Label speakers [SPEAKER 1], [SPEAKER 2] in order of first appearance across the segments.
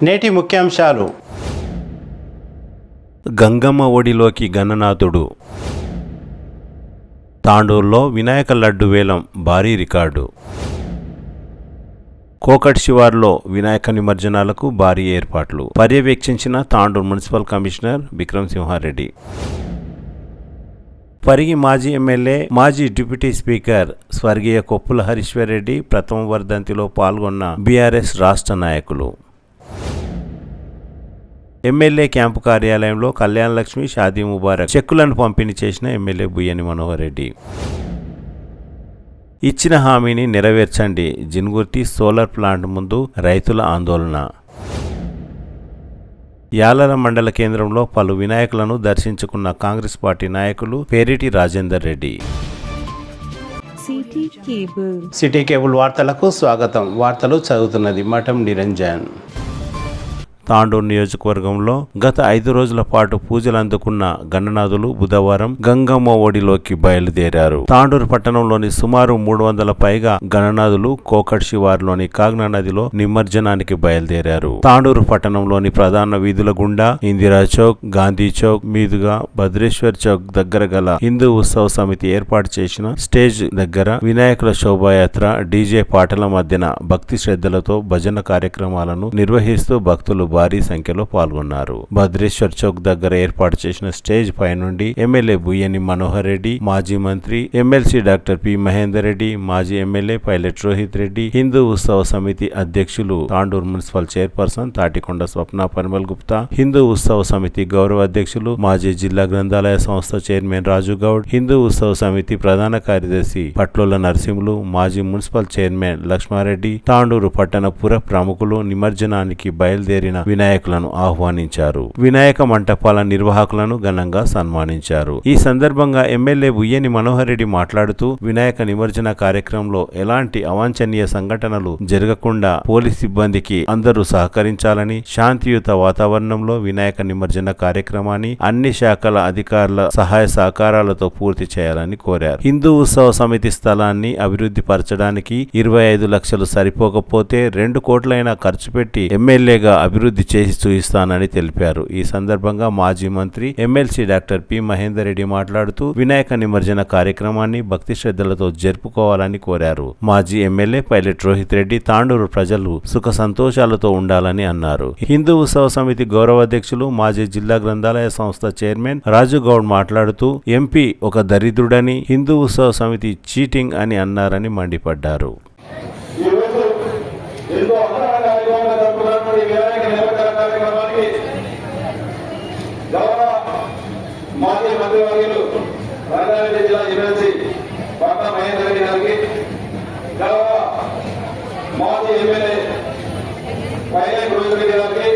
[SPEAKER 1] నేటి ముఖ్యాంశాలు.
[SPEAKER 2] గంగమ్మ ఒడిలోకి గణనాథుడు. తాండూరులో వినాయక లడ్డు వేలం భారీ రికార్డు. కోకట్ శివార్లో వినాయక నిమజ్జనాలకు భారీ ఏర్పాట్లు పర్యవేక్షించిన తాండూరు మున్సిపల్ కమిషనర్ విక్రమ్ సింహారెడ్డి. పరిగి మాజీ ఎమ్మెల్యే, మాజీ డిప్యూటీ స్పీకర్ స్వర్గీయ కొప్పుల హరీశ్వర్ రెడ్డి ప్రథమ వర్ధంతిలో పాల్గొన్న బీఆర్ఎస్ రాష్ట్ర నాయకులు. ఎమ్మెల్యే క్యాంపు కార్యాలయంలో కళ్యాణ లక్ష్మి, షాదీ ముబారక్ చెక్కులను పంపిణీ చేసిన ఎమ్మెల్యే బుయ్యని మనోహర్ రెడ్డి. ఇచ్చిన హామీని నెరవేర్చండి, జిన్గుర్తి సోలార్ ప్లాంట్ ముందు రైతుల ఆందోళన. యాలల మండల కేంద్రంలో పలు వినాయకులను దర్శించుకున్న కాంగ్రెస్ పార్టీ నాయకులు పేరిటి రాజేందర్ రెడ్డి. సిటీ కేబుల్ వార్తలకు స్వాగతం. వార్తలు చదువుతున్నది మఠం నిరంజన్. తాండూరు నియోజకవర్గంలో గత 5 రోజుల పాటు పూజలు అందుకున్న గణనాథులు బుధవారం గంగమ్మ ఒడిలోకి బయలుదేరారు. తాండూరు పట్టణంలోని సుమారు 300 పైగా గణనాథులు కోకట్ శివార్లోని కాగ్నా నదిలో నిమజ్జనానికి బయలుదేరారు. తాండూరు పట్టణంలోని ప్రధాన వీధుల గుండా ఇందిరా చౌక్, గాంధీ చౌక్ మీదుగా భద్రేశ్వర్ చౌక్ దగ్గర గల హిందూ ఉత్సవ సమితి ఏర్పాటు చేసిన స్టేజ్ దగ్గర వినాయకుల శోభాయాత్ర, డీజే పాటల మధ్యన భక్తి శ్రద్ధలతో భజన కార్యక్రమాలను నిర్వహిస్తూ భక్తులు భారీ సంఖ్యలో పాల్గొన్నారు. భద్రేశ్వర్ చౌక్ దగ్గర ఏర్పాటు చేసిన స్టేజ్ పై నుండి ఎమ్మెల్యే బుయ్యని మనోహర్ రెడ్డి, మాజీ మంత్రి MLC doctor P Mahender Reddy, మాజీ ఎమ్మెల్యే పైలట్ రోహిత్ రెడ్డి, హిందూ ఉత్సవ సమితి అధ్యక్షులు తాండూరు మున్సిపల్ చైర్పర్సన్ తాటికొండ స్వప్న పరిమల్ గుప్తా, హిందూ ఉత్సవ సమితి గౌరవ అధ్యక్షులు మాజీ జిల్లా గ్రంథాలయ సంస్థ చైర్మన్ రాజు గౌడ్, హిందూ ఉత్సవ సమితి ప్రధాన కార్యదర్శి పట్లోల నరసింహులు, మాజీ మున్సిపల్ చైర్మన్ లక్ష్మారెడ్డి, తాండూరు పట్టణ పుర ప్రముఖులు నిమజ్జనానికి బయలుదేరిన వినాయకులను ఆహ్వానించారు. వినాయక మంటపాల నిర్వాహకులను ఘనంగా సన్మానించారు. ఈ సందర్భంగా ఎమ్మెల్యే బుయ్యని మనోహర్ రెడ్డి మాట్లాడుతూ వినాయక నిమజ్జన కార్యక్రమంలో ఎలాంటి అవాంఛనీయ సంఘటనలు జరగకుండా పోలీస్ సిబ్బందికి అందరూ సహకరించాలని, శాంతియుత వాతావరణంలో వినాయక నిమజ్జన కార్యక్రమాన్ని అన్ని శాఖల అధికారుల సహాయ సహకారాలతో పూర్తి చేయాలని కోరారు. హిందూ ఉత్సవ సమితి స్థలాన్ని అభివృద్ధి పరచడానికి 25 లక్షలు సరిపోకపోతే 2 కోట్లైనా ఖర్చు పెట్టి ఎమ్మెల్యేగా అభివృద్ధి చేసి చూపిస్తానని తెలిపారు. ఈ సందర్భంగా మాజీ మంత్రి MLC doctor P Mahender Reddy మాట్లాడుతూ వినాయక నిమజ్జన కార్యక్రమాన్ని భక్తి శ్రద్ధలతో జరుపుకోవాలని కోరారు. మాజీ ఎమ్మెల్యే పైలట్ రోహిత్ రెడ్డి తాండూరు ప్రజలు సుఖ సంతోషాలతో ఉండాలని అన్నారు. హిందూ ఉత్సవ సమితి గౌరవ అధ్యక్షులు మాజీ జిల్లా గ్రంథాలయ సంస్థ చైర్మన్ రాజు గౌడ్ మాట్లాడుతూ ఎంపీ ఒక దరిద్రుడని, హిందూ ఉత్సవ సమితి చీటింగ్ అని అన్నారని మండిపడ్డారు.
[SPEAKER 3] మాజీ మంత్రివర్యులు రంగారెడ్డి జిల్లా ఎమ్మెల్సీ పట్ల మహేందర్ రెడ్డి గారికి, గౌరవ మాజీ ఎమ్మెల్యే పైలట్ రోహిత్ రెడ్డి గారికి,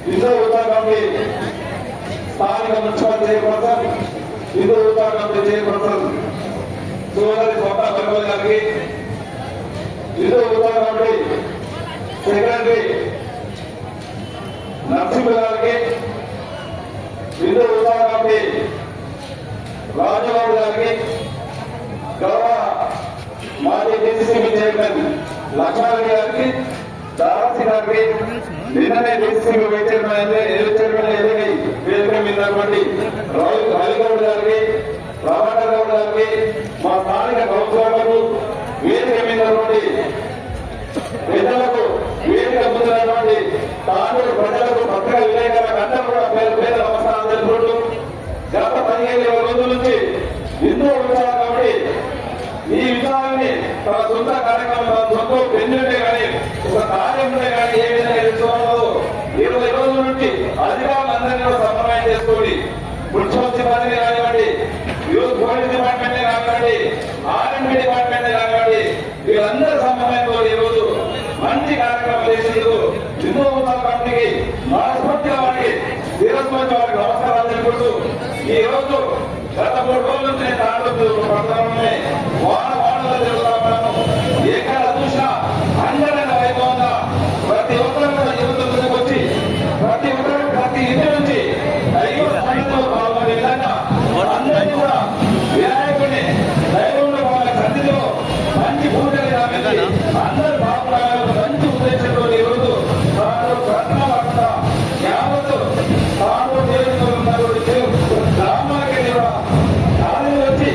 [SPEAKER 3] హిందూ ఉత్సవ కమిటీ స్థానిక మున్సిపల్ చైర్పర్సన్, హిందూ ఉత్సవ కమిటీ చైర్పర్సన్ సోదరి స్వప్న పరిమల్ గారికి, హిందూ ఉత్సవ కమిటీ సెక్రటరీ నరసింహ గారికి, హిందూ ఉత్సవ కమిటీ రాజగౌడ్ గారికి, గౌరవ మాజీ డీసీసీబీ చైర్మన్ లక్ష్మారెడ్డి గారికి, దారాసి గారికి, నిన్ననే డీసీసీబీ వైస్ చైర్మన్ ఎదుగై వేదిక మీద రవిగౌడ్ గారికి, ప్రభాకర్ గౌడ్ గారికి, మా స్థానిక కౌన్సిలర్లకు, వేదిక మీద పెద్దలకు, వేదిక ముందున్నటువంటి తాండూరు ప్రజలకు, పత్రిక విలేకరులకు అందరూ కూడా పేద నమస్కారం తెలుపుకుంటూ, గత 15-20 రోజుల నుంచి హిందూ ఉత్సవ కమిటీ ఈ విధానాన్ని తన సొంత కార్యక్రమం, తన సొంత పెన్నుంటే కానీ ఒక కార్యం ఉంటే కానీ ఏ విధంగా ఎదుర్కోవాలో 20 రోజుల నుంచి అధికారులందరినీ కూడా సమన్వయం చేసుకొని మున్సిపల్ సిబ్బందిని కానివ్వండి, యూత్ పోలీస్ డిపార్ట్మెంట్ కానివ్వండి, ఆర్ఎండ్బి డిపార్ట్మెంట్ కానివ్వండి, వీళ్ళందరూ సమన్వయంతో ఈరోజు మంచి కార్యక్రమం చేసేందుకు హిందూ ఉత్సవ కమిటీకి మనస్ఫూర్తిగా వారికి శిరస్సుతో వారికి నమస్కారాలు తెలుపుతూ, ఈ రోజు గత 3 రోజుల నుంచి నేను తాండూరు పట్టణంలోనే వాడలో తిరుగుతా ఉన్నాను. ఎక్కడ చూసినా అందమైన వైభవంగా ప్రతి ఒక్కరు కూడా యువత ముందుకు వచ్చి ప్రతి ఒక్కరు ప్రతి ఇంటి నుంచి దైవ సన్నిధిలో పాల్గొనే విధంగా అందరినీ కూడా వినాయకుడిని దైవంలో వాళ్ళ సన్నిధిలో మంచి పూజలు అందరూ బాగుపడాలని మంచి ఉద్దేశంతో ఈరోజు ఈరోజు తాండూరు నియోజకవర్గంలో గ్రామాలకి వచ్చి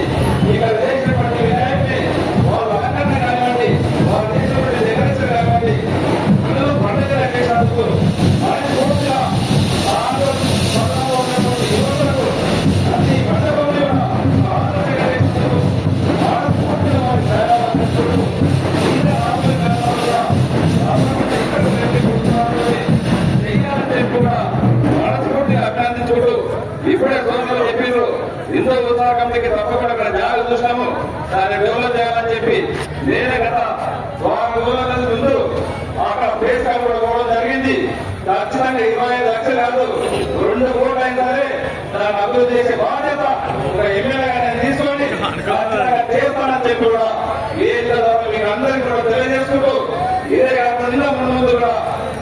[SPEAKER 3] ఇక్కడ చేసినటువంటి వినాయకుని వాళ్ళు అక్కడ కానివ్వండి, వాళ్ళు చేసినటువంటి డెకరేషన్ కానివ్వండి, పిల్లలు పండుగ చేసినందుకు మనస్ఫూర్తిగా తాండూరు పట్టణంలో ఉన్నటువంటి యువతలకు అన్ని మండపంలో మనస్ఫూర్తిగా వారి సేవలు మనస్ఫూర్తిగా అభినందించుకుంటూ ఇప్పుడే సోదరులు చెప్పారు హిందూ ఉత్సాహ కమిటీకి తప్పకుండా ఇక్కడ జాగ్రత్త చూసినాము, దాన్ని డెవలప్ చేయాలని చెప్పి నేను గత 6 రోజుల ముందు అక్కడ ప్లేస్ కూడా పోవడం జరిగింది. ఖచ్చితంగా 25 లక్షలు కాదు 2 కోట్లు అయినా సరే దాన్ని అభివృద్ధి చేసే బాధ్యత ఒక ఎమ్మెల్యేగా నేను తీసుకొని ఖచ్చితంగా చేస్తానని చెప్పి కూడా వేదిక ద్వారా మీకు అందరికీ కూడా తెలియజేసుకుంటూ ఇదే కాకుండా ముందు కూడా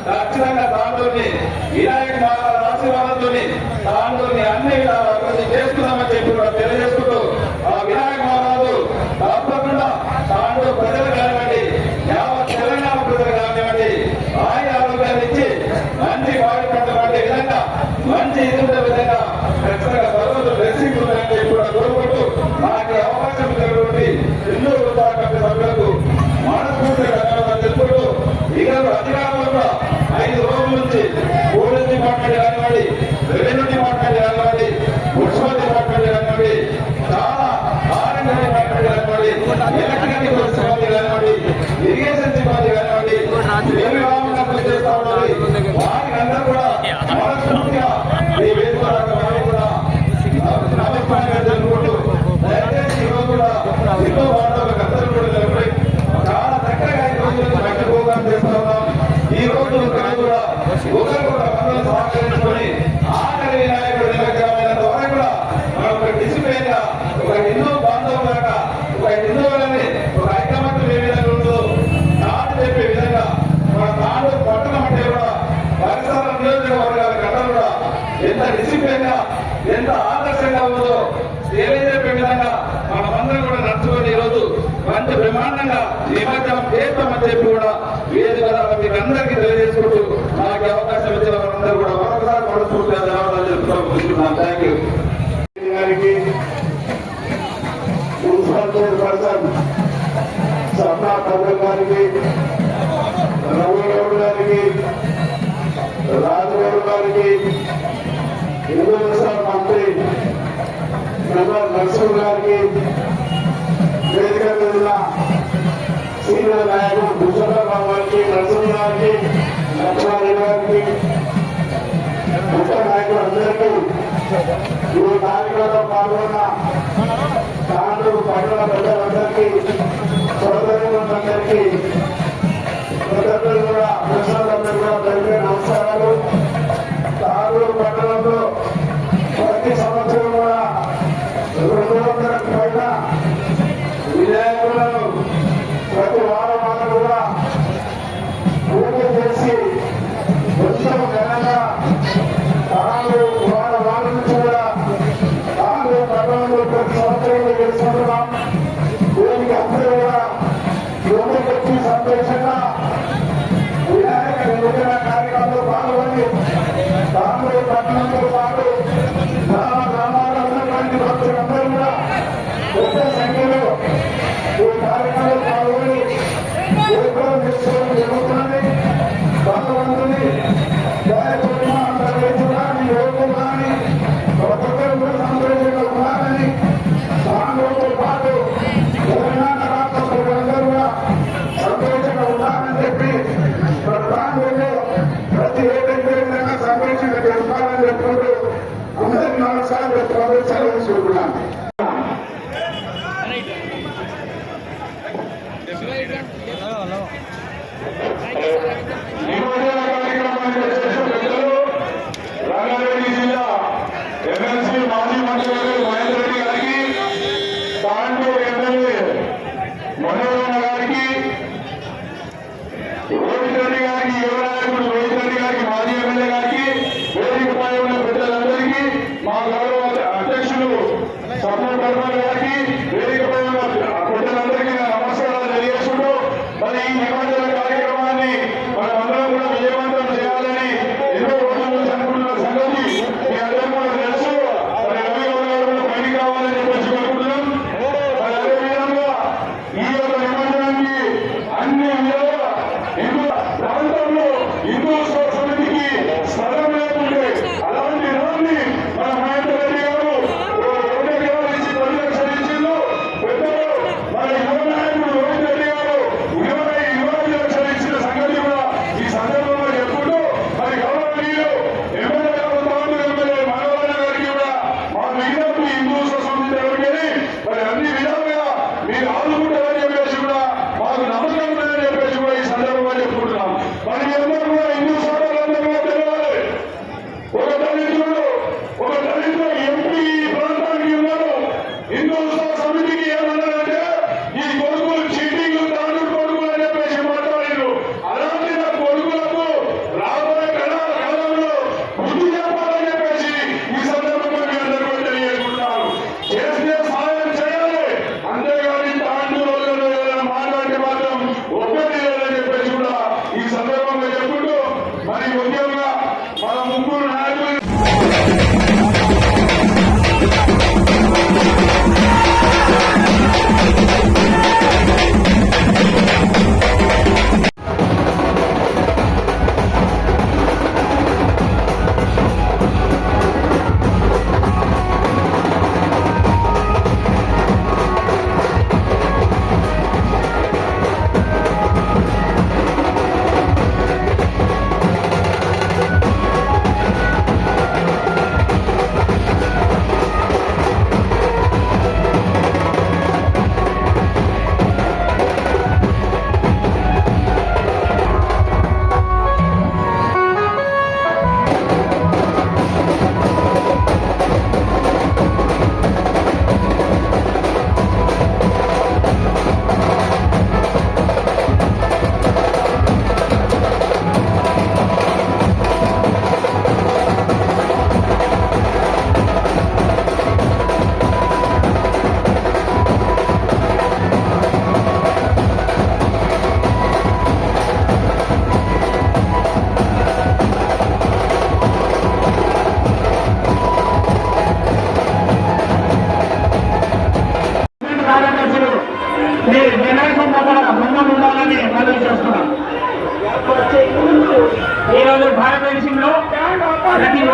[SPEAKER 3] ఖచ్చితంగా తాండూరుని వినాయక మహారాజు ఆశీర్వాదంతో తాండూరుని అన్ని విధాలు అభివృద్ధి చేసుకుందామని చెప్పి కూడా తెలియజేసుకుంటూ ఆ వినాయక మహారాజు తప్పకుండా తాండూరు ప్రజలు కానివ్వండి, యావత్ తెలంగాణ ప్రజలు కానివ్వండి, ఆయన ఆరోగ్యాన్ని ఇచ్చి మంచి బాడీ పడేటువంటి విధంగా మంచి ఇదే విధంగా ఖచ్చితంగా సర్వత్ర బ్లెస్సింగ్ ఉందని చెప్పి కూడా కోరుకుంటూ నాకు అవకాశం ఇచ్చినటువంటి హిందూ ఉత్సాహ కమిటీ సభ్యులకు మనస్ఫూర్తిగా ధన్యవాదాలు తెలుపుకుంటూ ఇక అధికారులు కూడా 5 రోజుల నుంచి పోలీస్ డిపార్ట్మెంట్ కానివ్వండి, రెవెన్యూ డిపార్ట్మెంట్ కానివ్వండి, మున్సిపల్ డిపార్ట్మెంట్ కానివ్వండి, చాలా ఆర్ఎండ్ డిపార్ట్మెంట్ కానివ్వండి, ఎలక్ట్రికల్ సిబ్బంది కానివ్వండి, ఇరిగేషన్ సిబ్బంది కానివ్వండి, ఏమి రాకుండా చేస్తా ఉన్నది వారికి అందరూ కూడా మనస్ఫూర్తిగా ఈ వేదిక కూడా నమస్కారంగా తెలుపుకుంటూ దయచేసి ఈరోజు కూడా ఎన్నో వార్తలకు అందరూ కూడా నిలబడి చాలా చక్కగా 5 రోజులు బయట ప్రోగ్రాం చేస్తా ఉన్నాం. ఈ రోజు కూడా ఒకరు కూడా మనల్ని సహకరించుకొని ఆఖరి వినాయకుడు నిమగ్నమైనంత వరకు కూడా మనం ఒక డిసిప్లైన్ గా ఒక హిందూ బాంధవులాగా ఒక హిందువులని ఒక ఐకమత్యం ఏ విధంగా ఉందో నాటి చెప్పే విధంగా మన తాండూరు పట్టణం అంటే కూడా పరిసర నియోజకవర్గాల కథ కూడా ఎంత డిసిప్లైన్ గా ఎంత ఆదర్శంగా ఉందో తెలియజెప్పే విధంగా మనమందరం కూడా నడుచుకొని ఈరోజు మంచి బ్రహ్మాండంగా నిమజ్జనం చేస్తామని చెప్పి కూడా వేదిక మీకు అందరికీ తెలియజేసుకుంటూ నాకు అవకాశం ఇచ్చిన వారందరూ కూడా మరొకసారి మనస్ఫూర్తిగా ధన్యవాదాలు చెప్తున్నాను. Thank you. Municipal chairperson Sapna Kamal గారికి, రఘుగౌడ్ గారికి, రాజగౌడ్ గారికి, హిందూ మంత్రి నరసింహ గారికి, వేదిక మీద ఉన్న సీనియర్ నాయకుడు భూషణరావు గారికి, నరసింహ గారికి, లక్ష్మారెడ్డి గారికి, ముఖ్య నాయకులు అందరికీ ఈ కార్యక్రమంలో పాల్గొన్న తాండూరు పట్టణ ప్రజలందరికీ, సోదరులందరికీ ప్రజలు కూడా ప్రజలందరూ కూడా జరిగే నమస్కారాలు. తాండూరు పట్టణంలో ప్రతి సంవత్సరం కూడా 200కు పైన వినాయకులను ప్రతి వారం కూడా పూజ చేసి ఎంతో ఘనంగా తాండూరు వారం నుంచి కూడా తాండూరు పట్టణంలో ప్రతి సంవత్సరం చేసుకుంటున్నాం. దీనికి అందరూ కూడా యువతకి సంతోషంగా వినాయక నిమజ్జన కార్యక్రమంలో పాల్గొని తాండూరు పట్టణంతో పాటు గ్రామాల్లో ఉన్నటువంటి భక్తులందరూ కూడా పెద్ద సంఖ్యలో ఈ కార్యక్రమంలో పాల్గొని ఏర్పాటు చేసుకోవడం జరుగుతున్నది. భగవంతుని యువకులు కానీ ప్రతి ఒక్కరు కూడా సంతోషంగా ఉన్నారని, దానితో పాటు తెలంగాణ రాష్ట్ర ప్రజలందరూ కూడా సంతోషంగా ఉన్నారని చెప్పి తాండూరులో ప్రతి ఏదైతే విధంగా సంతోషంగా చేస్తారని చెప్పుకుంటూ అందరికీ నమస్కారం చెప్పుకుంటూ సెలవు తీసుకుంటున్నాను. రంగారెడ్డి జిల్లా ఎమ్మెల్సీ మాజీ మంత్రి మహేందర్ రెడ్డి గారికి, తాండూరు ఎమ్మెల్యే మనోరమ గారికి, రోహిత్ రెడ్డి గారికి, యువ నాయకుడు రోహిత్ రెడ్డి గారికి, మాజీ ఎమ్మెల్యే గారికి, వేదికపై ఉన్న పెద్దలందరికీ, మా గౌరవ అధ్యక్షులు సపోర్ట్ కర్మల్ గారికి, వేదికపై ఉన్న పెద్దలందరికీ నమస్కారాలు తెలియజేసుకుంటూ మరి ఈ నిమజ్జన కార్యక్రమాన్ని మనమందరం కూడా విజయవంతం చేయాలని ఎన్నో రోజుల నుంచి అనుకుంటున్న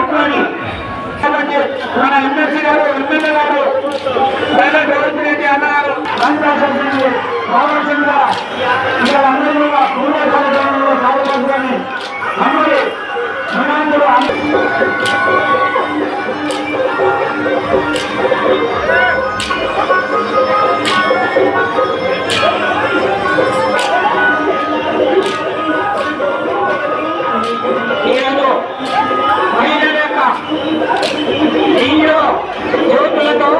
[SPEAKER 1] ఒక్కని మన ఎమ్మెల్సీ గారు ఎమ్మెల్యే గారు రెడ్డి అన్నారు కావాల్సిందిగా ఇక్కడ అందరూ కూడా పూర్వ కార్యక్రమంలో పాల్గొంటున్నారని అందరూ ఈరోజు మహిళల యొక్క యువకులతో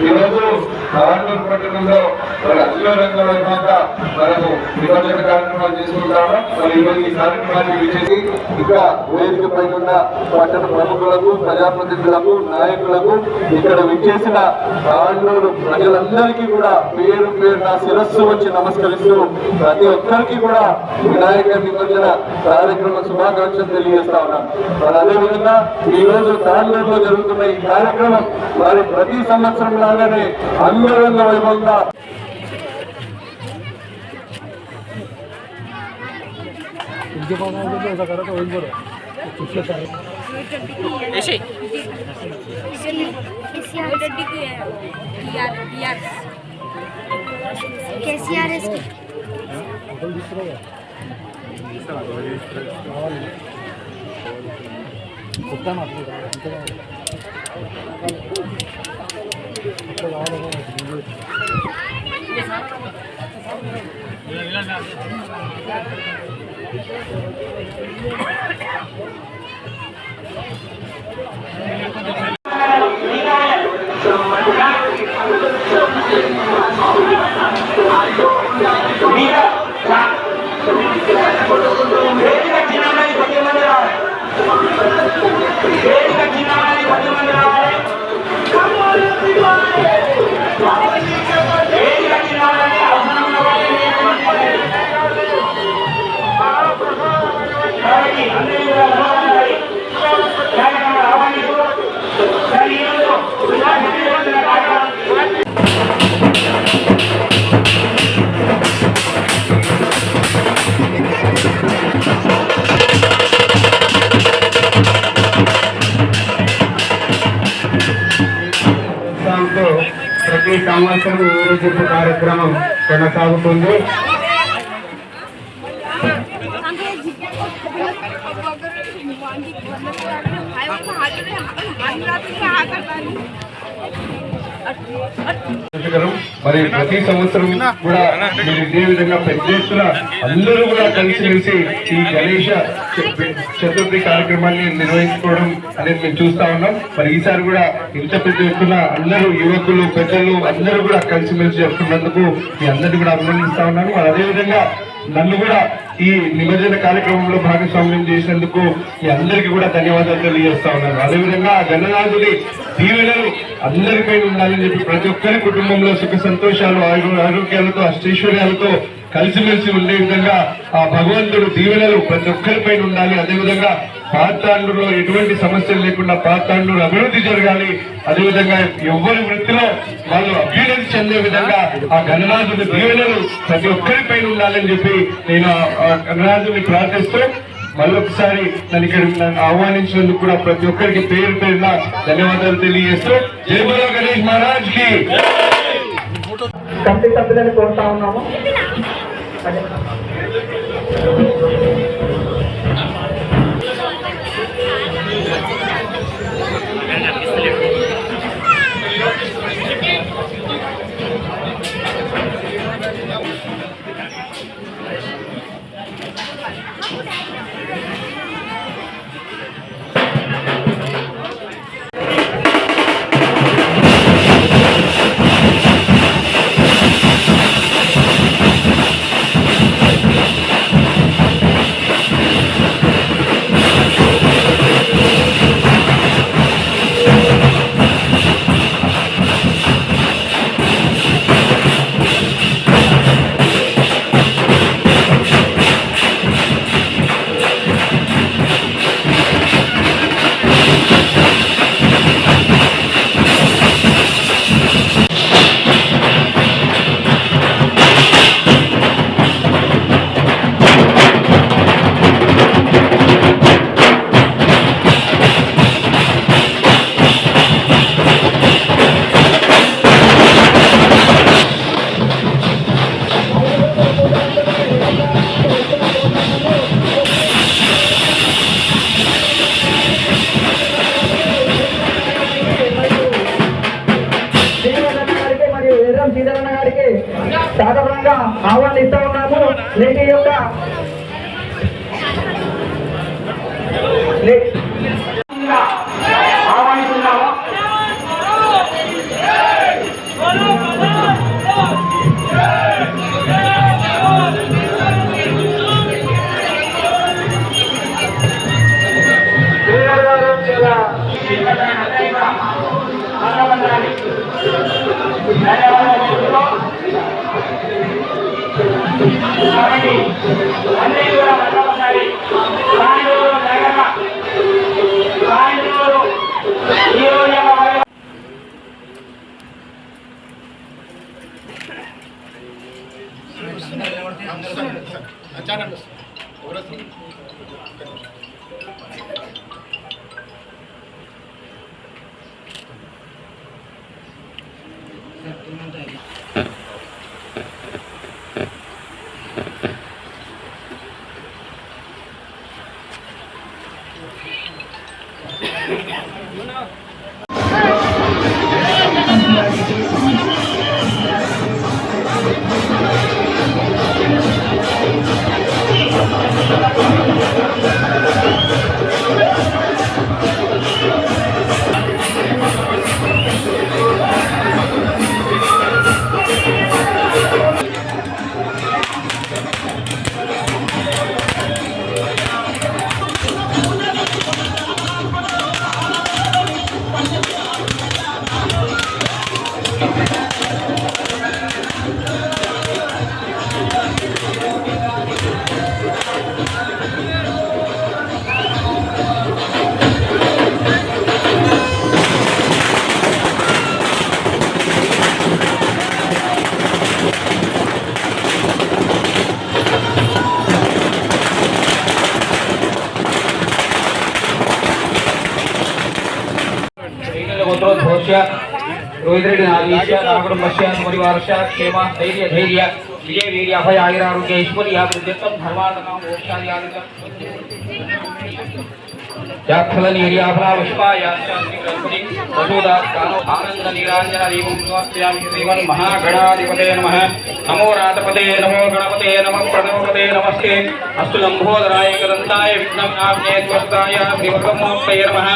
[SPEAKER 1] ఈరోజు నారాయణపూర్ పట్టణంలో మరి అఖిల రంగ వైభవంగా మనము నిమజ్జన కార్యక్రమాలు చేసుకుంటాము. మరి ఈరోజు ఈ కార్యక్రమాన్ని విచ్చేసి ఇంకా వేదిక పైన ఉన్న పట్టణ ప్రముఖులకు, ప్రజాప్రతినిధులకు, నాయకులకు, ఇక్కడ విచ్చేసిన నారాయణపూర్ ప్రజలందరికీ కూడా పేరు పేరున శిరస్సు వచ్చి నమస్కరిస్తూ ప్రతి ఒక్కరికి కూడా వినాయక నిమజ్జన కార్యక్రమ శుభాకాంక్షలు తెలియజేస్తా ఉన్నాం. మరి అదేవిధంగా ఈ రోజు తాండూరులో జరుగుతున్న ఈ కార్యక్రమం మరి ప్రతి సంవత్సరం లాగానే అంగరంగ వైభవంగా ప్రతి సంవత్సరం ఊరేగింపు కార్యక్రమం కొనసాగుతుంది. మరి ప్రతి సంవత్సరం కూడా మీరు ఇదే విధంగా పెద్ద ఎత్తున అందరూ కూడా కలిసిమెలిసి ఈ గణేష చతుర్థి కార్యక్రమాన్ని నిర్వహించుకోవడం అనేది మేము చూస్తా ఉన్నాం. మరి ఈసారి కూడా ఇంత పెద్ద ఎత్తున అందరూ యువకులు పెద్దలు అందరూ కూడా కలిసిమెలిసి జరుపుకున్నందుకు మీ అందరినీ కూడా అభినందిస్తా ఉన్నాను. మరి అదేవిధంగా నన్ను కూడా ఈ నిమజ్జన కార్యక్రమంలో భాగస్వామ్యం చేసినందుకు మీ అందరికీ కూడా ధన్యవాదాలు తెలియజేస్తా ఉన్నాను. అదేవిధంగా గణనాథుడి దీవెనలు అందరిపై ఉండాలని చెప్పి ప్రతి ఒక్కరి కుటుంబంలో సుఖ సంతోషాలు ఆరోగ్యాలతో అష్టైశ్వర్యాలతో కలిసిమెలిసి ఉండే విధంగా ఆ భగవంతుడు దీవెనలు ప్రతి ఒక్కరిపై ఉండాలి. అదేవిధంగా పాతాండ్రులో ఎటువంటి సమస్యలు లేకుండా పాతాండ్రులు అభివృద్ధి జరగాలి. అదేవిధంగా ఎవరి వృత్తిలో వాళ్ళు అభ్యున్నతి చెందే విధంగా ఆ గణనాథుడి దీవెనలు ప్రతి ఒక్కరిపై ఉండాలని చెప్పి నేను ఆ గణనాథుడిని ప్రార్థిస్తూ మళ్ళొకసారి నన్ను ఇక్కడ ఆహ్వానించినందుకు కూడా ప్రతి ఒక్కరికి పేరు పేరున ధన్యవాదాలు తెలియజేస్తూ జై బలో గణేష్ మహారాజ్ కి.
[SPEAKER 4] కమిటీ సభ్యులను కోరుతా ఉన్నాము. సాధారణంగా ఆహ్వానిస్తా ఉన్నాము. నేటి యొక్క ఆహ్వానిస్తున్నాము. रोहित रेड्डी नागेश नागकुटुंबस्य परिवारस्य क्षेम धैर्य धैर्य विजय वीर्य अभय आयुरारोग्य ऐश्वर्य वृद्धित्वं धर्मार्थकाम मोक्षादि యాఫల నీర్యాఫల పుష్పాయ ఆనంద నీరాంజన దీపం సమర్పయామి. శ్రీమన్ మహాగణాధిపతే నమః. నమో రాతపతే నమో గణపతే నమః. ప్రణవపతే నమస్తే. అస్తు లంబోదరాయ గదంతాయ విఘ్నవినాశనే స్వస్థాయ శ్రీవరమూర్తయే నమః.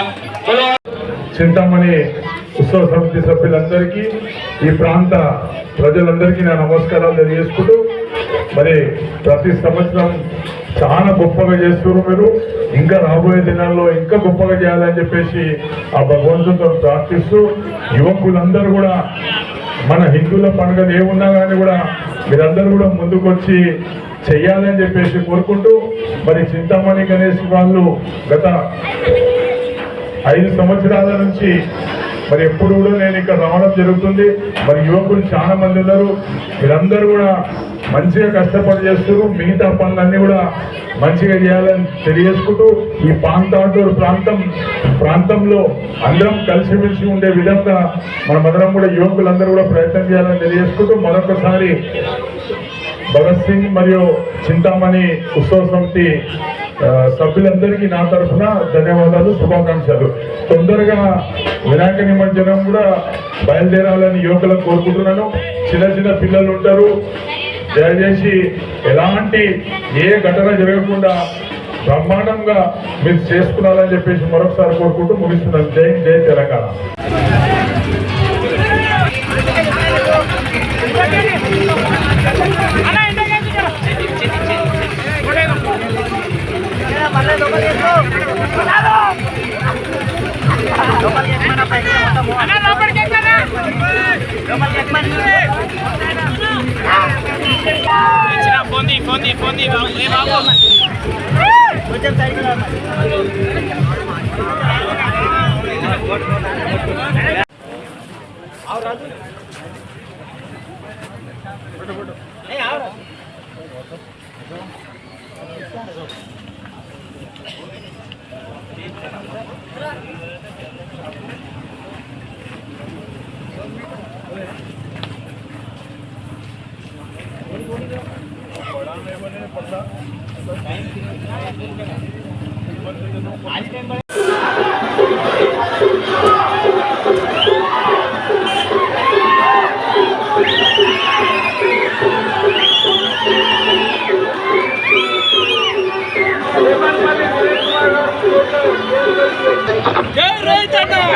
[SPEAKER 5] చింతామణి ఉత్సవ సమితి సభ్యులందరికీ, ఈ ప్రాంత ప్రజలందరికీ నా నమస్కారాలు తెలియజేసుకుంటూ, మరి ప్రతి సంవత్సరం చాలా గొప్పగా చేస్తున్నారు మీరు. ఇంకా రాబోయే దినాల్లో ఇంకా గొప్పగా చేయాలని చెప్పేసి ఆ భగవంతుతో ప్రార్థిస్తూ, యువకులందరూ కూడా మన హిందువుల పండుగలు ఏమున్నా కానీ కూడా మీరందరూ కూడా ముందుకు వచ్చి చెయ్యాలని చెప్పేసి కోరుకుంటూ, మరి చింతామణి గణేష్ వాళ్ళు గత 5 సంవత్సరాల నుంచి మరి ఎప్పుడు కూడా నేను ఇక్కడ రావడం జరుగుతుంది. మరి యువకులు చాలా మంది ఉన్నారు. వీళ్ళందరూ కూడా మంచిగా కష్టపడి చేస్తున్నారు. మిగతా పనులన్నీ కూడా మంచిగా చేయాలని తెలియజేసుకుంటూ, ఈ పాంతాటూరు ప్రాంతంలో అందరం కలిసిమెలిసి ఉండే విధంగా మనమందరం కూడా యువకులందరూ కూడా ప్రయత్నం చేయాలని తెలియజేసుకుంటూ, మరొకసారి భగత్ సింగ్ మరియు చింతామణి ఉత్సవ సమితి సభ్యులందరికీ నా తరఫున ధన్యవాదాలు, శుభాకాంక్షలు. తొందరగా వినాయక నిమజ్జనం కూడా బయలుదేరాలని యువకులకు కోరుకుంటున్నాను. చిన్న చిన్న పిల్లలు ఉంటారు, దయచేసి ఎలాంటి ఏ ఘటన జరగకుండా బ్రహ్మాండంగా మీరు చేసుకున్నారని చెప్పేసి మరొకసారి కోరుకుంటూ ముగిస్తున్నాను. జై జై తెలంగాణ.
[SPEAKER 6] फोन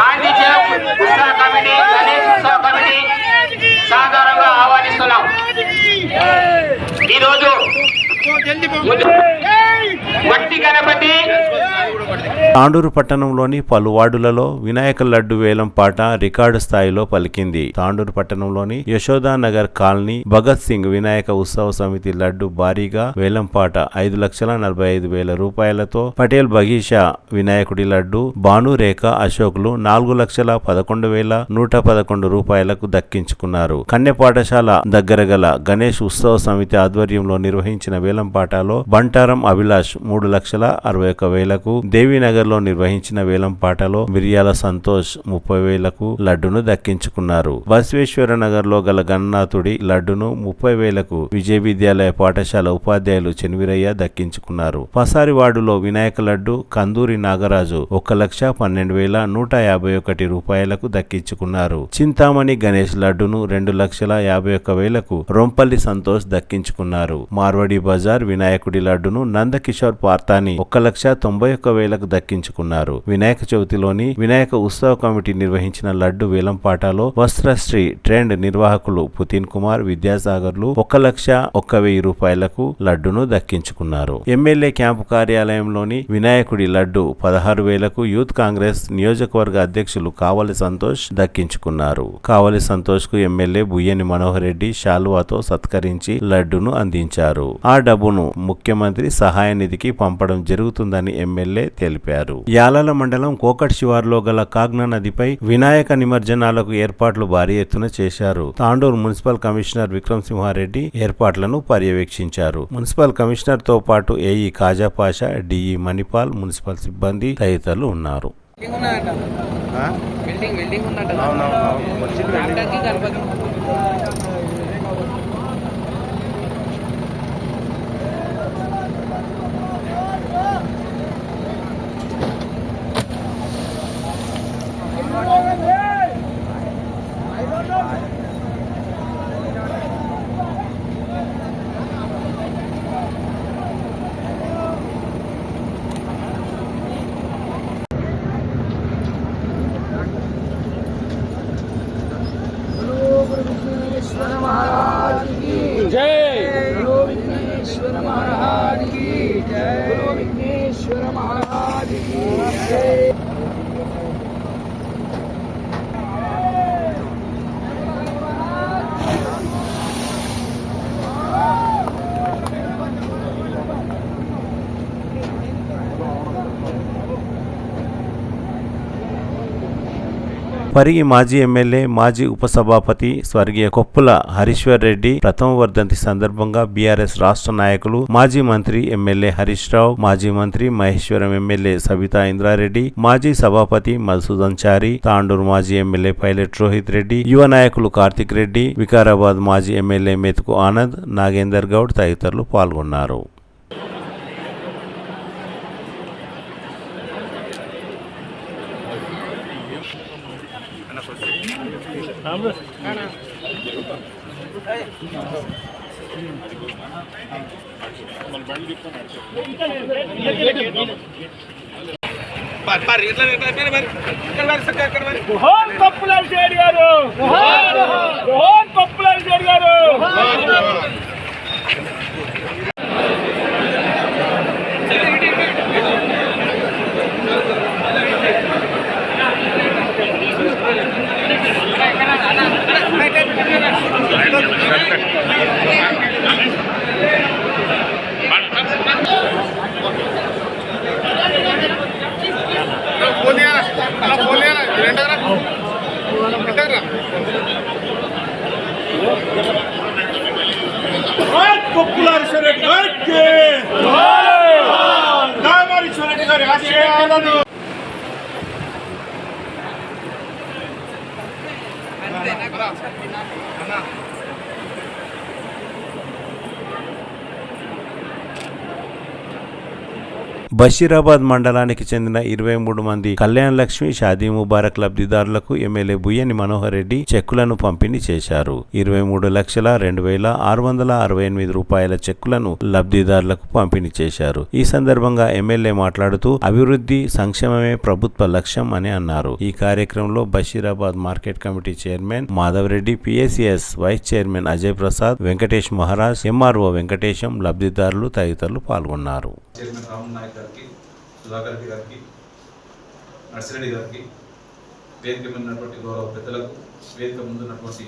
[SPEAKER 7] గాంధీ ఉత్సవ కమిటీ, గణేష్ ఉత్సవ కమిటీ సాధారణంగా ఆహ్వానిస్తున్నాం. ఈరోజు వట్టి గణపతి
[SPEAKER 2] తాండూరు పట్టణంలోని పలు వార్డులలో వినాయక లడ్డు వేలం పాట రికార్డు స్థాయిలో పలికింది. తాండూరు పట్టణంలోని యశోదానగర్ కాలనీ భగత్ సింగ్ వినాయక ఉత్సవ సమితి లడ్డు భారీగా వేలం పాట 5,45,000 రూపాయలతో పటేల్ బగీషా వినాయకుడి లడ్డు భానురేఖ అశోక్లు 4,11,111 రూపాయలకు దక్కించుకున్నారు. కన్య పాఠశాల దగ్గర గల గణేష్ ఉత్సవ సమితి ఆధ్వర్యంలో నిర్వహించిన వేలం పాటలో బంటారం అభిలాష్ 3,61,000కు, దేవీనగర్ లో నిర్వహించిన వేలం పాటలో మిర్యాల సంతోష్ 30,000కు లడ్డును దక్కించుకున్నారు. బసవేశ్వర నగర్ లో గల గణనాథుడి లడ్డును 30,000కు విజయ విద్యాలయ పాఠశాల ఉపాధ్యాయులు చెన్వీరయ్య దక్కించుకున్నారు. పసారివాడులో వినాయక లడ్డు కందూరి నాగరాజు 1,12,151 రూపాయలకు దక్కించుకున్నారు. చింతామణి గణేష్ లడ్డును 2,51,000కు రొంపల్లి సంతోష్ దక్కించుకున్నారు. మార్వడి బజార్ వినాయకుడి లడ్డును నందకిషోర్ పార్తాని 1,91,000కు దక్కించుకున్నారు. వినాయక చవితిలోని వినాయక ఉత్సవ కమిటీ నిర్వహించిన లడ్డు వేలంపాటలో వస్త్రశ్రీ ట్రెండ్ నిర్వాహకులు పుతిన్ కుమార్, విద్యాసాగర్లు 1,01,000 రూపాయలకు లడ్డును దక్కించుకున్నారు. ఎమ్మెల్యే క్యాంపు కార్యాలయంలోని వినాయకుడి లడ్డు 16,000కు యూత్ కాంగ్రెస్ నియోజకవర్గ అధ్యక్షులు కావలి సంతోష్ దక్కించుకున్నారు. కావలి సంతోష్ కు ఎమ్మెల్యే బుయ్యని మనోహర్ రెడ్డి శాలువాతో సత్కరించి లడ్డును అందించారు. ఆ డబ్బును ముఖ్యమంత్రి సహాయ నిధికి పంపడం జరుగుతుందని ఎమ్మెల్యే తెలిపారు. యాలాల మండలం కోకట్ శివార్లో గల కాగ్నా నదిపై వినాయక నిమజ్జనాలకు ఏర్పాట్లు భారీ ఎత్తున చేశారు. తాండూరు మున్సిపల్ కమిషనర్ విక్రమ్ సింహారెడ్డి ఏర్పాట్లను పర్యవేక్షించారు. మున్సిపల్ కమిషనర్ తో పాటు ఏఈ కాజా పాషా, డిఈ మణిపాల్, మున్సిపల్ సిబ్బంది తదితరులు ఉన్నారు. పరిగి మాజీ ఎమ్మెల్యే మాజీ ఉపసభాపతి స్వర్గీయ కొప్పుల హరీశ్వర్ రెడ్డి ప్రథమ వర్ధంతి సందర్భంగా బీఆర్ఎస్ రాష్ట్ర నాయకులు మాజీ మంత్రి ఎమ్మెల్యే హరీష్ రావు, మాజీ మంత్రి మహేశ్వరం ఎమ్మెల్యే సబితా ఇంద్రారెడ్డి, మాజీ సభాపతి మధుసూదన్ చారి, తాండూరు మాజీ ఎమ్మెల్యే పైలట్ రోహిత్ రెడ్డి, యువ నాయకులు కార్తిక్ రెడ్డి, వికారాబాద్ మాజీ ఎమ్మెల్యే మెతుకు ఆనంద్, నాగేందర్ గౌడ్ తదితరులు పాల్గొన్నారు. బషీరాబాద్ మండలానికి చెందిన 23 మంది కళ్యాణ్ లక్ష్మి షాదీ ముబారక్ లబ్ధిదారులకు ఎమ్మెల్యే బుయ్యని మనోహర్ రెడ్డి చెక్కులను పంపిణీ చేశారు. 23,02,668 రూపాయల చెక్కులను లబ్ధిదారులకు పంపిణీ చేశారు. ఈ సందర్భంగా ఎమ్మెల్యే మాట్లాడుతూ అభివృద్ధి సంక్షేమమే ప్రభుత్వ లక్ష్యం అని అన్నారు. ఈ కార్యక్రమంలో Basheerabad market committee chairman Madhav Reddy, PSCS vice chairman Ajay Prasad, Venkatesh Maharaj, MRO Venkatesham, లబ్ధిదారులు తదితరులు పాల్గొన్నారు.
[SPEAKER 6] చైర్మన్ రామ్ నాయక్ గారికి, సుధాకర్ రెడ్డి గారికి, నర్సిరెడ్డి గారికి, వేదిక మీద ఉన్నటువంటి గౌరవ పెద్దలకు, వేదిక ముందున్నటువంటి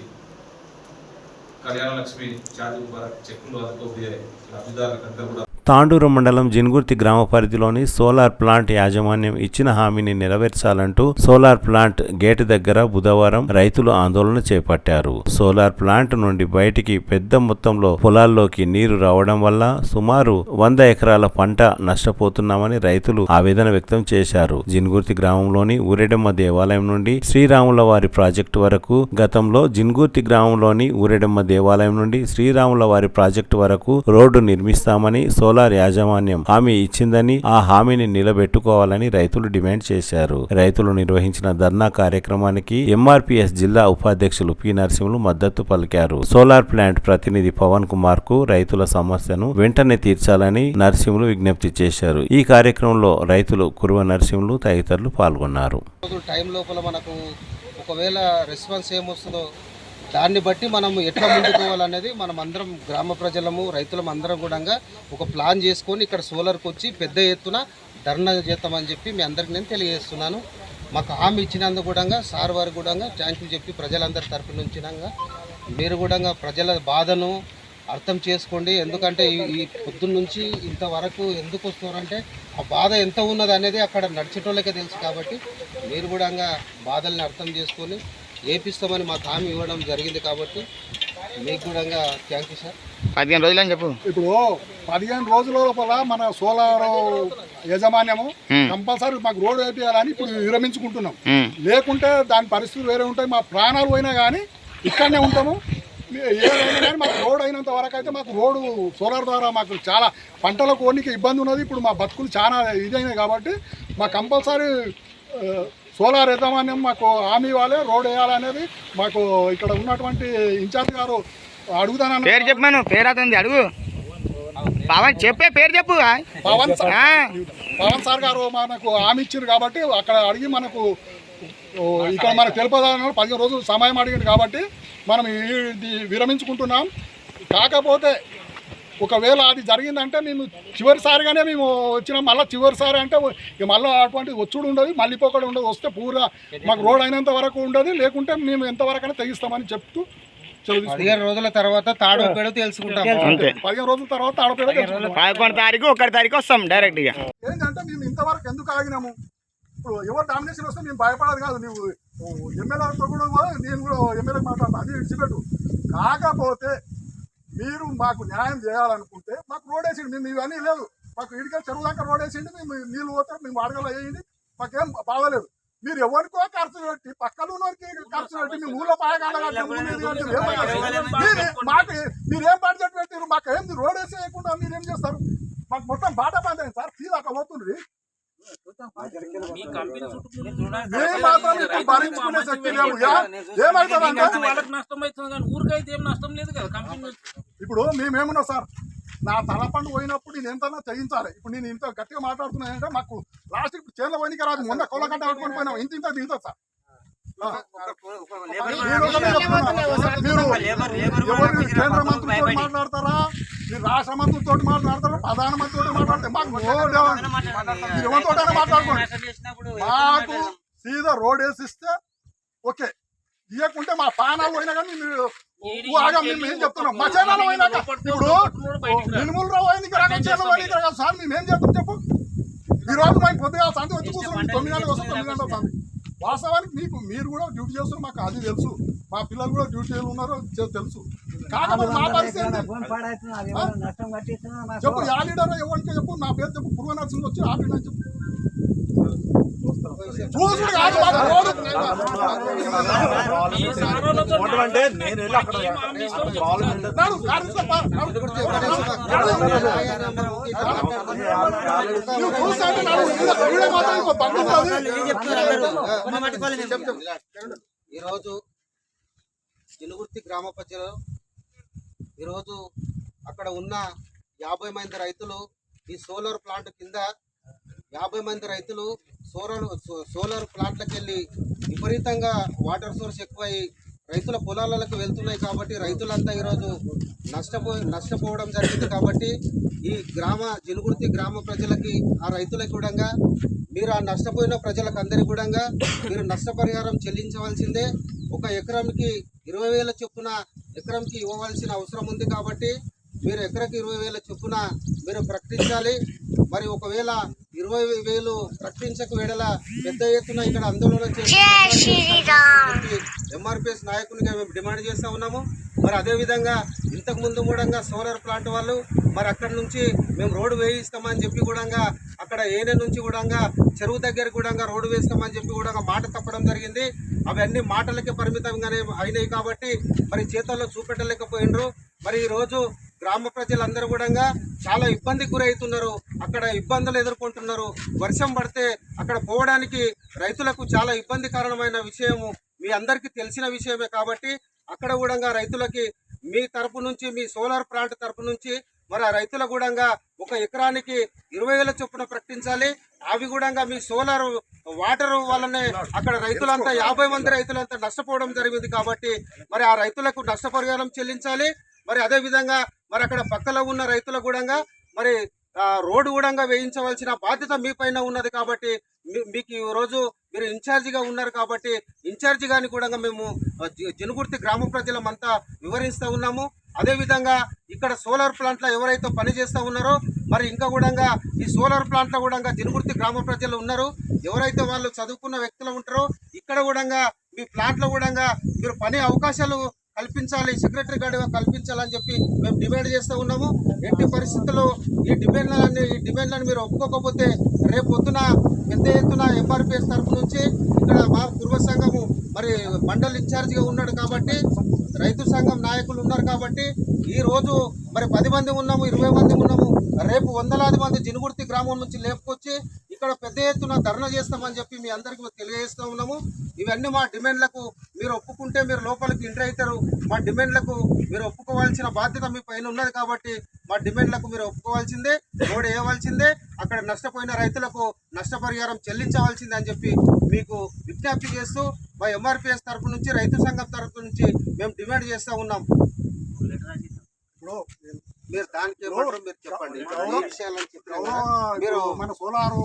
[SPEAKER 6] కళ్యాణ లక్ష్మి షాదీ ముబారక్ చెక్కులు అందుకోబోయే లబ్ధిదారులకు అందరూ కూడా
[SPEAKER 2] తాండూరు మండలం జిన్గుర్తి గ్రామ పరిధిలోని సోలార్ ప్లాంట్ యాజమాన్యం ఇచ్చిన హామీని నెరవేర్చాలంటూ సోలార్ ప్లాంట్ గేటు దగ్గర బుధవారం రైతులు ఆందోళన చేపట్టారు. సోలార్ ప్లాంట్ నుండి బయటికి పెద్ద మొత్తంలో పొలాల్లోకి నీరు రావడం వల్ల సుమారు 100 ఎకరాల పంట నష్టపోతున్నామని రైతులు ఆవేదన వ్యక్తం చేశారు. జిన్గుర్తి గ్రామంలోని ఊరెడమ్మ దేవాలయం నుండి శ్రీరాముల వారి ప్రాజెక్టు వరకు, గతంలో జిన్గుర్తి గ్రామంలోని ఊరెడమ్మ దేవాలయం నుండి శ్రీరాముల వారి ప్రాజెక్టు వరకు రోడ్డు నిర్మిస్తామని సోలార్ యాజమాన్యం హామీ ఇచ్చిందని, ఆ హామీని నిలబెట్టుకోవాలని రైతులు డిమాండ్ చేశారు. రైతులు నిర్వహించిన ధర్నా కార్యక్రమానికి ఎంఆర్పిఎస్ జిల్లా ఉపాధ్యక్షులు పి నరసింహులు మద్దతు పలికారు. సోలార్ ప్లాంట్ ప్రతినిధి పవన్ కుమార్ కు రైతుల సమస్యను వెంటనే తీర్చాలని నరసింహులు విజ్ఞప్తి చేశారు. ఈ కార్యక్రమంలో రైతులు కురువ నరసింహులు తదితరులు పాల్గొన్నారు.
[SPEAKER 8] టైం లోపల మనకు ఒకవేళ రెస్పాన్స్ ఏమొస్తుందో దాన్ని బట్టి మనం ఎట్లా ముందుకోవాలనేది మనం అందరం గ్రామ ప్రజలము రైతులం అందరం కూడా ఒక ప్లాన్ చేసుకొని ఇక్కడ సోలార్కి వచ్చి పెద్ద ఎత్తున ధర్నా చేస్తామని చెప్పి మీ అందరికి నేను తెలియజేస్తున్నాను. మాకు హామీ ఇచ్చినందుకు కూడా సార్ వారు కూడా థ్యాంక్యూ చెప్పి ప్రజలందరి తరఫు నుంచినాక మీరు కూడా ప్రజల బాధను అర్థం చేసుకోండి. ఎందుకంటే ఈ పొద్దున్న నుంచి ఇంతవరకు ఎందుకు వస్తున్నారంటే ఆ బాధ ఎంత ఉన్నది అనేది అక్కడ నడిచేటోళ్ళకే తెలుసు. కాబట్టి మీరు కూడా బాధల్ని అర్థం చేసుకొని ఏపిస్తామని మాకు హామీ ఇవ్వడం జరిగింది. కాబట్టి మీకు కూడా థ్యాంక్ యూ సార్.
[SPEAKER 7] 15 రోజులు అని చెప్పు.
[SPEAKER 9] ఇప్పుడు 15 రోజుల లోపల మన సోలార్ యాజమాన్యము కంపల్సరీ మాకు రోడ్డు వేయాలని ఇప్పుడు విరమించుకుంటున్నాం. లేకుంటే దాని పరిస్థితులు వేరే ఉంటాయి. మా ప్రాణాలు పోయినా కానీ ఇక్కడనే ఉంటాము. ఏదైనా కానీ మాకు రోడ్ అయినంత వరకు అయితే మాకు రోడ్డు సోలార్ ద్వారా మాకు చాలా పంటల కోనికి ఇబ్బంది ఉన్నది. ఇప్పుడు మా బతుకులు చాలా ఇదైనాయి. కాబట్టి మాకు కంపల్సరీ సోలార్ యాజమాన్యం మాకు హామీ ఇవ్వాలి, రోడ్ వేయాలనేది మాకు ఇక్కడ ఉన్నటువంటి ఇన్ఛార్జ్ గారు అడుగుతానని.
[SPEAKER 7] పేరు చెప్పాను, పేరు అతనిది అడుగు. పవన్ చెప్పే పేరు చెప్పు.
[SPEAKER 9] పవన్ సార్ గారు మనకు హామీ ఇచ్చారు కాబట్టి అక్కడ అడిగి మనకు ఇక్కడ మనకు తెలుపదాని 15 రోజులు సమయం అడిగింది. కాబట్టి మనం ఇది విరమించుకుంటున్నాం. కాకపోతే ఒకవేళ అది జరిగిందంటే మేము చివరిసారిగానే మేము వచ్చినాం. మళ్ళీ చివరిసారి అంటే మళ్ళీ అటువంటి వచ్చుడు ఉండదు, మళ్ళీ పోకడు ఉండదు. వస్తే పూరా మాకు రోడ్ అయినంత వరకు ఉండదు, లేకుంటే మేము ఎంతవరకైనా తెగిస్తామని చెప్తూ
[SPEAKER 8] 15 రోజుల తర్వాత తాడోపేడ తెలుసుకుంటాం.
[SPEAKER 9] 15 రోజుల తర్వాత తాడోపేడ
[SPEAKER 7] 11వ తారీఖు 1వ తారీఖు వస్తాం డైరెక్ట్ గా.
[SPEAKER 9] ఏంటంటే మేము ఇంతవరకు ఎందుకు ఆగినాము, ఇప్పుడు ఎవరు డామినేషన్ వస్తే మేము భయపడదు కాదు. నువ్వు ఎమ్మెల్యేతో కూడా నేను కూడా ఎమ్మెల్యే మాట్లాడతాను, అది విడిచిపెట్టు. కాకపోతే మీరు మాకు న్యాయం చేయాలనుకుంటే మాకు రోడ్ వేసిండి. మేము ఇవన్నీ లేదు, మాకు ఇడికే చెరువు దాకా రోడ్ వేసిండి, మేము నీళ్ళు పోతాం, మేము అడగల వేయండి, మాకేం బాగలేదు. మీరు ఎవరికో ఖర్చు పెట్టి పక్కన ఉన్నవారికి ఖర్చు పెట్టి మీ ఊళ్ళో పాయకాల మాకు మీరేం బడ్జెట్ పెట్టారు? మాకు ఏంది రోడ్ వేసేయకుండా మీరేం చేస్తారు? మాకు మొత్తం బాట బంద్ అయింది సార్, ఫీజు అక్కడ పోతుంది. మేము మాత్రం ఇప్పుడు భరించుకునే శక్తి లేవు. ఏమవుతుందంటే ఇప్పుడు మేమేమున్నాం సార్, నా తలపండు పోయినప్పుడు నేను ఎంతన్నా చేయించాలి. ఇప్పుడు నేను ఇంత గట్టిగా మాట్లాడుతున్నానంటే మాకు లాస్ట్ ఇప్పుడు చేనులో పోయినకి రాదు. మొన్న కొలగడ్డ పట్టుకొని పోయినాం, ఇంత దిగుతుంది సార్. మీరు కేంద్ర మంత్రులతో మాట్లాడతారా, మీరు రాష్ట్ర మంత్రులతో మాట్లాడతారా, ప్రధానమంత్రితో మాట్లాడితే మాకు మీరు ఎవరితోటైనా మాట్లాడుకోండి. మాకు సీదా రోడ్ వేసిస్తే ఓకే, ఇవ్వకుంటే మా పానాలు పోయినా కానీ మీరు మేము ఏం చెప్తున్నాం. మా చేనాలు పోయినాక ఇప్పుడు మినుములు పోయింది సార్, మేము ఏం చేస్తాం చెప్పు. ఈ రోజు మేము పొద్దుగా సంతి వచ్చి కూర్చున్నాం, 9 గంటలకు వస్తాం, 9 గంటల సంతి. వాస్తవానికి మీరు కూడా డ్యూటీ చేస్తున్నారు, మాకు అది తెలుసు. మా పిల్లలు కూడా డ్యూటీలు ఉన్నారు, తెలుసు. కాకపోతే మా పరిస్థితి చెప్పు, యా లీడర్ ఎవరికి చెప్పు, నా పేరు చెప్పు, పూర్వ నర్సింగ్ వచ్చి ఆపి చెప్పు.
[SPEAKER 8] ఈరోజు జినుగుర్తి గ్రామ ప్రజలు ఈరోజు అక్కడ ఉన్న 50 మంది రైతులు ఈ సోలార్ ప్లాంట్ కింద 50 మంది రైతులు సోలార్ ప్లాంట్లకు వెళ్ళి విపరీతంగా వాటర్ సోర్స్ ఎక్కువై రైతుల పొలాలకు వెళ్తున్నాయి. కాబట్టి రైతులంతా ఈరోజు నష్టపోవడం జరిగింది. కాబట్టి ఈ జినుగుర్తి గ్రామ ప్రజలకి, ఆ రైతులకు కూడా మీరు ఆ నష్టపోయిన ప్రజలకు అందరికీ కూడా మీరు నష్టపరిహారం చెల్లించవలసిందే. ఒక ఎకరానికి 20,000 చొప్పున ఎకరంకి ఇవ్వవలసిన అవసరం ఉంది. కాబట్టి మీరు ఎకరాకి 20,000 చొప్పున మీరు ప్రకటించాలి. మరి ఒకవేళ 20,000 ప్రకటించక వేళ పెద్ద ఎత్తున ఇక్కడ ఆందోళన చేసి ఎంఆర్పిఎస్ నాయకునిగా మేము డిమాండ్ చేస్తూ ఉన్నాము. మరి అదేవిధంగా ఇంతకుముందు కూడా సోలార్ ప్లాంట్ వాళ్ళు మరి అక్కడి నుంచి మేము రోడ్డు వేయిస్తామని చెప్పి కూడా అక్కడ ఏనే నుంచి కూడా చెరువు దగ్గర కూడా రోడ్డు వేస్తామని చెప్పి కూడా మాట తప్పడం జరిగింది. అవన్నీ మాటలకే పరిమితంగానే అయినాయి. కాబట్టి మరి చేతల్లో చూపెట్టలేకపోయినరు. మరి ఈరోజు గ్రామ ప్రజలందరూ కూడా చాలా ఇబ్బందికి గురవుతున్నారు, అక్కడ ఇబ్బందులు ఎదుర్కొంటున్నారు. వర్షం పడితే అక్కడ పోవడానికి రైతులకు చాలా ఇబ్బందికరమైన విషయము మీ అందరికీ తెలిసిన విషయమే. కాబట్టి అక్కడ కూడా రైతులకి మీ తరపు నుంచి, మీ సోలార్ ప్లాంట్ తరపు నుంచి మరి ఆ రైతుల కూడా ఒక ఎకరానికి 20,000 చొప్పున ప్రకటించాలి. అవి కూడా మీ సోలార్ వాటర్ వల్లనే అక్కడ రైతులంతా 50 మంది రైతులంతా నష్టపోవడం జరిగింది. కాబట్టి మరి ఆ రైతులకు నష్టపరిహారం చెల్లించాలి. మరి అదే విధంగా మరి అక్కడ పక్కలో ఉన్న రైతులకు కూడా మరి రోడ్డు కూడా వేయించవలసిన బాధ్యత మీ పైన ఉన్నది. కాబట్టి మీకు ఈ రోజు మీరు ఇన్ఛార్జిగా ఉన్నారు. కాబట్టి ఇన్ఛార్జిగాని కూడా మేము జినుగుర్తి గ్రామ ప్రజలమంతా వివరిస్తూ ఉన్నాము. అదేవిధంగా ఇక్కడ సోలార్ ప్లాంట్లో ఎవరైతే పని చేస్తూ ఉన్నారో మరి ఇంకా కూడా ఈ సోలార్ ప్లాంట్లో కూడా జినుగుర్తి గ్రామ ప్రజలు ఉన్నారు. ఎవరైతే వాళ్ళు చదువుకున్న వ్యక్తులు ఉంటారో ఇక్కడ కూడా మీ ప్లాంట్లో కూడా మీరు పని అవకాశాలు కల్పించాలి, సెక్రటరీ గార్డుగా కల్పించాలని చెప్పి మేము డిమాండ్ చేస్తూ ఉన్నాము. ఎట్టి పరిస్థితుల్లో ఈ డిమాండ్లను మీరు ఒప్పుకోకపోతే రేపు పొద్దున పెద్ద ఎత్తున ఎంఆర్పిఎస్ తరఫు నుంచి ఇక్కడ మా పూర్వ సంఘము మరి మండల్ ఇన్ఛార్జిగా ఉన్నాడు. కాబట్టి రైతు సంఘం నాయకులు ఉన్నారు. కాబట్టి ఈ రోజు మరి 10 మంది ఉన్నాము, 20 మంది ఉన్నాము. రేపు వందలాది మంది జినుగుర్తి గ్రామం నుంచి లేపుకొచ్చి ఇక్కడ పెద్ద ఎత్తున ధర్నా చేస్తామని చెప్పి మీ అందరికీ తెలియజేస్తూ ఉన్నాము. ఇవన్నీ మా డిమాండ్లకు మీరు ఒప్పుకుంటే మీరు లోపలికి ఎంటర్ అవుతారు. మా డిమాండ్లకు మీరు ఒప్పుకోవాల్సిన బాధ్యత మీ పైన ఉన్నది. కాబట్టి మా డిమాండ్లకు మీరు ఒప్పుకోవాల్సిందే, రోడ్ వేయవలసిందే, అక్కడ నష్టపోయిన రైతులకు నష్టపరిహారం చెల్లించవలసిందే అని చెప్పి మీకు విజ్ఞప్తి చేస్తూ మా ఎంఆర్పిఎస్ తరఫు నుంచి, రైతు సంఘం తరఫు నుంచి మేము డిమాండ్ చేస్తూ ఉన్నాం. మీరు దానికి మీరు చెప్పండి.
[SPEAKER 9] మీరు మన సోలారు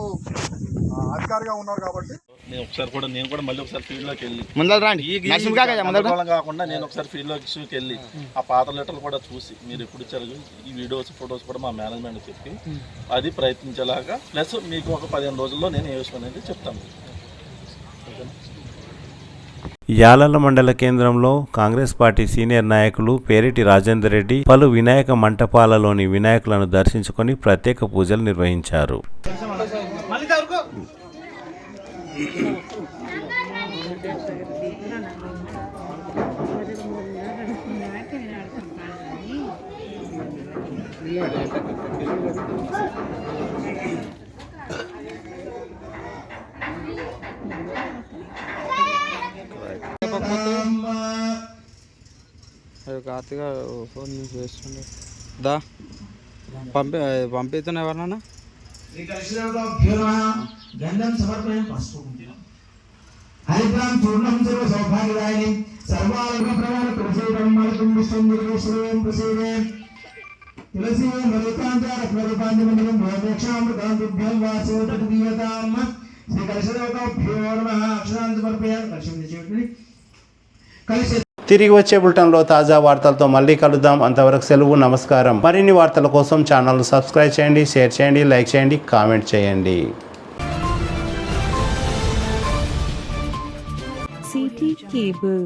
[SPEAKER 9] అధికారిగా ఉన్నారు కాబట్టి
[SPEAKER 10] నేను కూడా మళ్ళీ ఒకసారి ఫీల్డ్ లోకి వెళ్ళి కాకుండా నేను ఒకసారి ఫీల్డ్ లోకి వెళ్ళి ఆ పాత లెటర్లు కూడా చూసి మీరు ఎప్పుడు ఇచ్చారు ఈ వీడియోస్ ఫొటోస్ కూడా మా మేనేజ్మెంట్ చెప్పి అది ప్రయత్నించేలాగా ప్లస్ మీకు ఒక 15 రోజుల్లో నేను ఏ విషయం అనేది చెప్తాను.
[SPEAKER 2] యాలల మండల కేంద్రంలో కాంగ్రెస్ పార్టీ సీనియర్ నాయకులు పేరిటి రాజేందర్ రెడ్డి పలు వినాయక మంటపాలలోని వినాయకులను దర్శించుకొని ప్రత్యేక పూజలు నిర్వహించారు.
[SPEAKER 11] కార్తీక ఫోన్ నుంచి చేస్తుండే దా పంపిస్తున్నా ఎవరన్నా
[SPEAKER 12] గంధం సమర్పణ పసుపు హరిద్రాం చూర్ణం సర్వ సౌభాగ్యదాయిని సర్వాలుగ ప్రమాణ ప్రసేదం మార్గం విశ్వం ప్రసేదే తులసి మరుతాంతర ప్రరూపాంజనం భోక్షామృతాంతుభ్యం వాసోతక్ దీయతాం శ్రీ కలశదేవతాభ్యో నమః అక్షరాంత సమర్పయామి. కలశం చేయండి. కలిసి
[SPEAKER 2] తిరిగి వచ్చే బులెటిన్లో తాజా వార్తలతో మళ్ళీ కలుద్దాం. అంతవరకు సెలవు, నమస్కారం. మరిన్ని వార్తల కోసం ఛానల్ సబ్స్క్రైబ్ చేయండి, షేర్ చేయండి, లైక్ చేయండి, కామెంట్ చేయండి.
[SPEAKER 13] CT Cable